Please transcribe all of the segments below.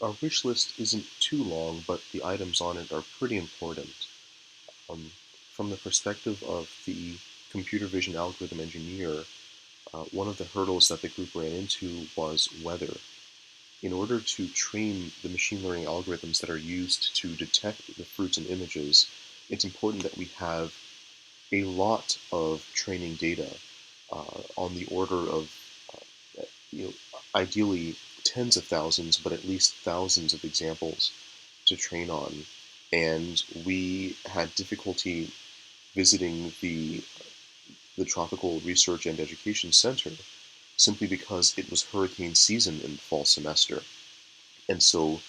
Our wish list isn't too long, but the items on it are pretty important. Um, from the perspective of the computer vision algorithm engineer, one of the hurdles that the group ran into was weather. In order to train the machine learning algorithms that are used to detect the fruits and images, it's important that we have a lot of training data on the order of, you know, ideally tens of thousands, but at least thousands of examples to train on. And we had difficulty visiting the Tropical Research and Education Center simply because it was hurricane season in the fall semester. And so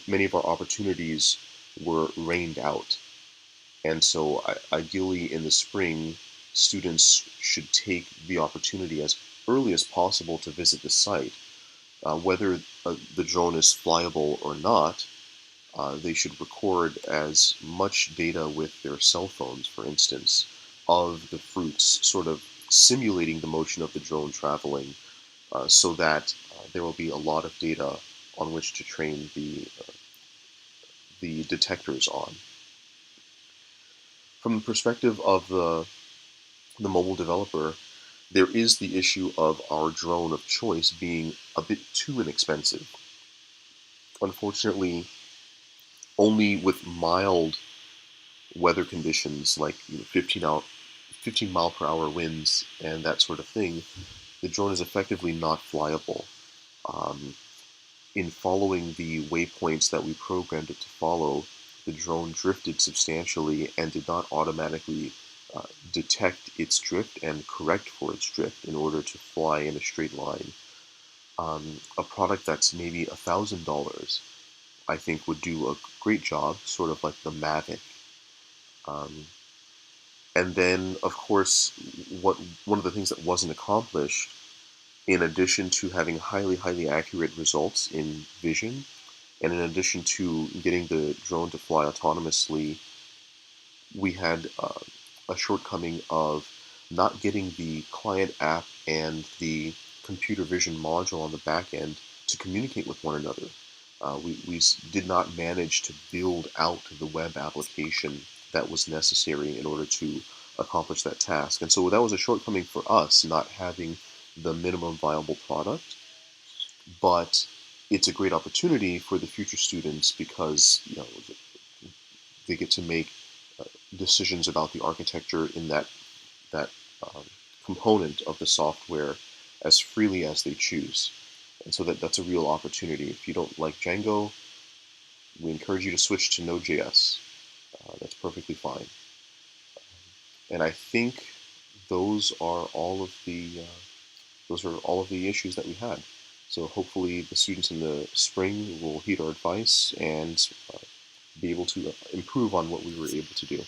many of our opportunities were rained out. And so ideally in the spring, students should take the opportunity as early as possible to visit the site. Whether the drone is flyable or not, they should record as much data with their cell phones, for instance, of the fruits, sort of simulating the motion of the drone traveling, so that there will be a lot of data on which to train the detectors on. From the perspective of the mobile developer, there is the issue of our drone of choice being a bit too inexpensive. Unfortunately, only with mild weather conditions like 15 mile per hour winds and that sort of thing, the drone is effectively not flyable. Um, in following the waypoints that we programmed it to follow, the drone drifted substantially and did not automatically detect its drift and correct for its drift in order to fly in a straight line. A product that's maybe $1,000, I think, would do a great job, sort of like the Mavic. Um, and then, of course, one of the things that wasn't accomplished, in addition to having highly accurate results in vision, and in addition to getting the drone to fly autonomously, we had a shortcoming of not getting the client app and the computer vision module on the back end to communicate with one another. We did not manage to build out the web application that was necessary in order to accomplish that task. And so that was a shortcoming for us, not having the minimum viable product. But it's a great opportunity for the future students because they get to make decisions about the architecture in that um, component of the software as freely as they choose. And so that's a real opportunity. If you don't like Django, we encourage you to switch to Node.js. That's perfectly fine. And I think those are all of the issues that we had. So hopefully the students in the spring will heed our advice and be able to improve on what we were able to do.